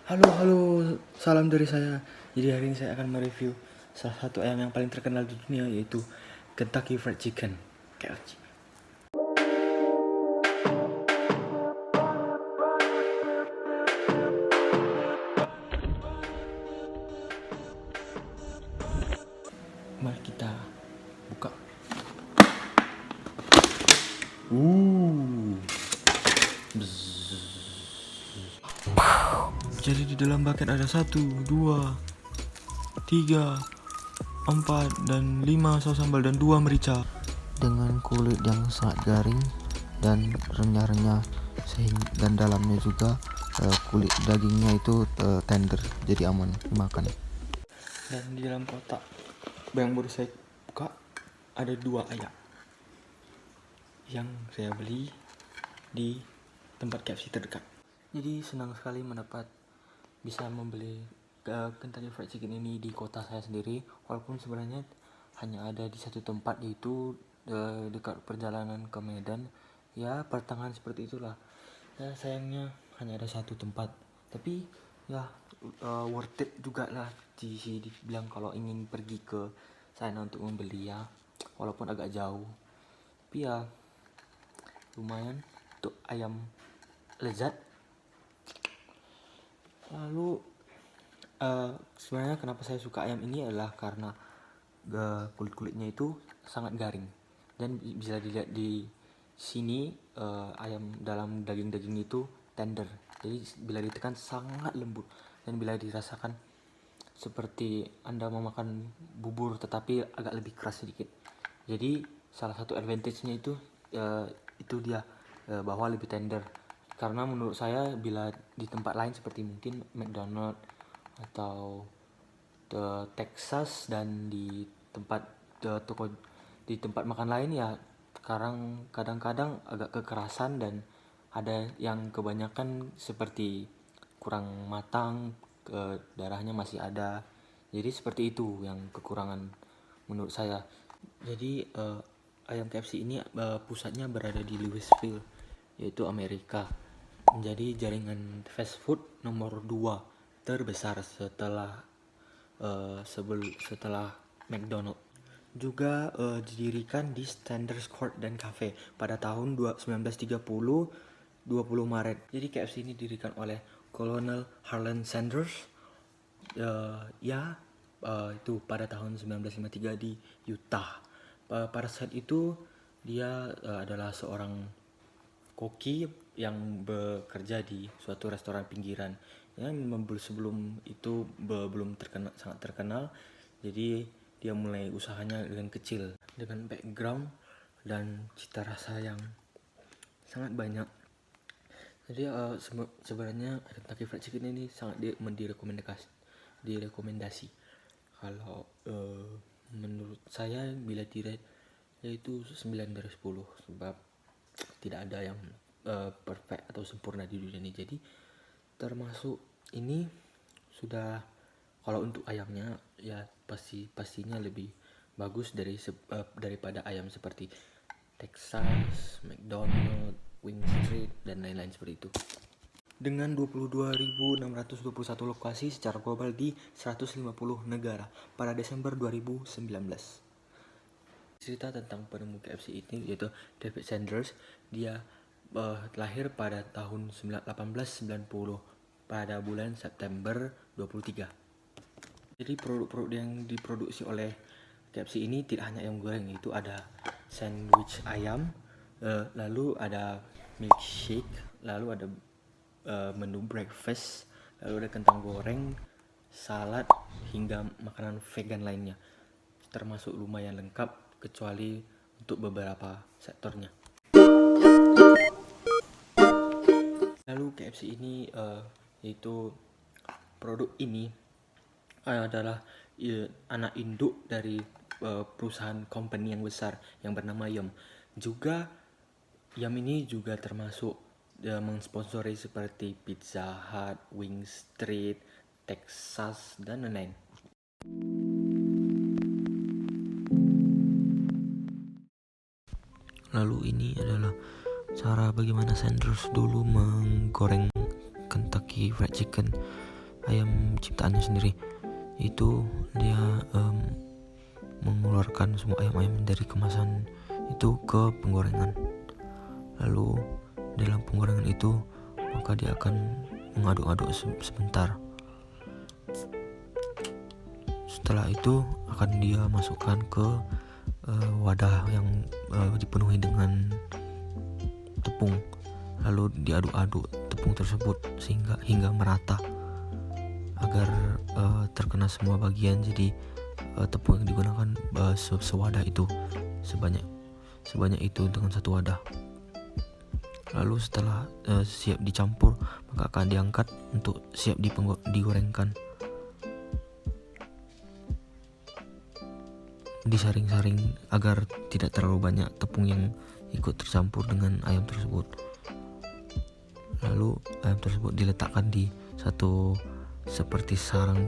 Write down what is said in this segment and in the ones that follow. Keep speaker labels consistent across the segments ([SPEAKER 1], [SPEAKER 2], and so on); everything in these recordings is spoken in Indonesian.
[SPEAKER 1] Halo, halo, salam dari saya. Jadi hari ini saya akan mereview salah satu ayam yang paling terkenal di dunia, yaitu Kentucky Fried Chicken, KFC. Mari kita buka. Jadi di dalam bucket ada 1, 2, 3, 4, dan 5 saus sambal dan 2 merica.
[SPEAKER 2] Dengan kulit yang sangat garing dan renyah-renyah, dan dalamnya juga kulit dagingnya itu tender, jadi aman dimakan.
[SPEAKER 1] Dan di dalam kotak yang baru saya buka ada 2 ayam yang saya beli di tempat KFC terdekat. Jadi senang sekali bisa membeli Kentucky Fried Chicken ini di kota saya sendiri, walaupun sebenarnya hanya ada di satu tempat, yaitu dekat perjalanan ke Medan. Ya, pertengahan seperti itulah. Ya, sayangnya hanya ada satu tempat, tapi ya worth it juga lah dibilang kalau ingin pergi ke sana untuk membeli, ya walaupun agak jauh, tapi ya lumayan untuk ayam lezat. Lalu sebenarnya kenapa saya suka ayam ini adalah karena kulit-kulitnya itu sangat garing, dan bisa dilihat di sini ayam dalam daging-daging itu tender. Jadi bila ditekan sangat lembut, dan bila dirasakan seperti Anda memakan bubur tetapi agak lebih keras sedikit. Jadi salah satu advantage-nya itu dia bahwa lebih tender. Karena menurut saya bila di tempat lain seperti mungkin McDonald atau The Texas dan di tempat makan lain, ya kadang-kadang agak kekerasan, dan ada yang kebanyakan seperti kurang matang, darahnya masih ada. Jadi seperti itu yang kekurangan menurut saya. Jadi ayam KFC ini pusatnya berada di Louisville, yaitu Amerika. Menjadi jaringan fast food nomor 2 terbesar setelah McDonald. Juga didirikan di Sanders Court dan Cafe pada tahun 1930, 20 Maret. Jadi KFC ini didirikan oleh Colonel Harlan Sanders itu pada tahun 1953 di Utah. Pada saat itu dia adalah seorang koki yang bekerja di suatu restoran pinggiran. Ya, sebelum itu belum sangat terkenal. Jadi dia mulai usahanya dengan kecil, dengan background dan cita rasa yang sangat banyak. Jadi sebenarnya Kentucky Fried Chicken ini sangat direkomendasi. Kalau menurut saya bila dirate yaitu 9 dari 10, sebab tidak ada yang perfect atau sempurna di dunia ini. Jadi termasuk ini sudah, kalau untuk ayamnya ya pastinya lebih bagus daripada ayam seperti Texas, McDonald, Wing Street dan lain-lain seperti itu. Dengan 22.621 lokasi secara global di 150 negara pada Desember 2019. Cerita tentang penemu KFC ini yaitu David Sanders. Dia lahir pada tahun 1890 pada bulan September 23. Jadi produk-produk yang diproduksi oleh KFC ini tidak hanya ayam goreng, itu ada sandwich ayam, lalu ada milkshake, lalu ada menu breakfast, lalu ada kentang goreng, salad, hingga makanan vegan lainnya. Termasuk lumayan lengkap kecuali untuk beberapa sektornya. Lalu KFC ini yaitu produk ini adalah anak induk dari perusahaan company yang besar yang bernama Yum. Juga Yum ini juga termasuk mensponsori seperti Pizza Hut, Wing Street, Texas, dan lain-lain.
[SPEAKER 2] Lalu ini adalah cara bagaimana Sanders dulu menggoreng Kentucky Fried Chicken.
[SPEAKER 1] ayam ciptaannya sendiri. Itu dia mengeluarkan semua ayam-ayam dari kemasan itu ke penggorengan. Lalu dalam penggorengan itu maka dia akan mengaduk-aduk sebentar. Setelah itu akan dia masukkan ke wadah yang dipenuhi dengan tepung. Lalu diaduk-aduk tepung tersebut hingga merata agar terkena semua bagian. Jadi tepung yang digunakan sewadah itu sebanyak itu dengan satu wadah. Lalu setelah siap dicampur, maka akan diangkat untuk siap digorengkan. Disaring-saring agar tidak terlalu banyak tepung yang ikut tercampur dengan ayam tersebut. Lalu ayam tersebut diletakkan di satu seperti sarang,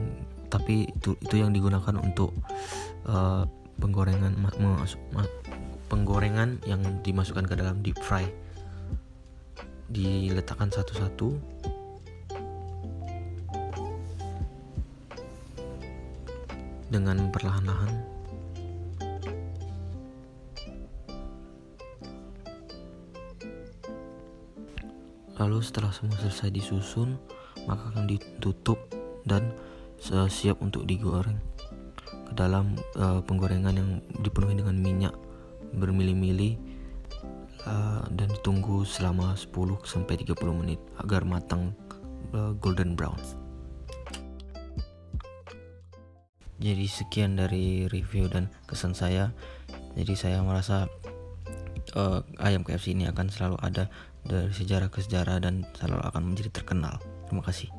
[SPEAKER 1] tapi itu yang digunakan untuk penggorengan yang dimasukkan ke dalam deep fry. Diletakkan satu-satu dengan perlahan-lahan. Lalu setelah semua selesai disusun, maka akan ditutup dan siap untuk digoreng ke dalam penggorengan yang dipenuhi dengan minyak bermili-mili, dan ditunggu selama 10-30 menit agar matang golden brown. Jadi sekian dari review dan kesan saya. Jadi saya merasa ayam KFC ini akan selalu ada dari sejarah ke sejarah dan selalu akan menjadi terkenal. Terima kasih.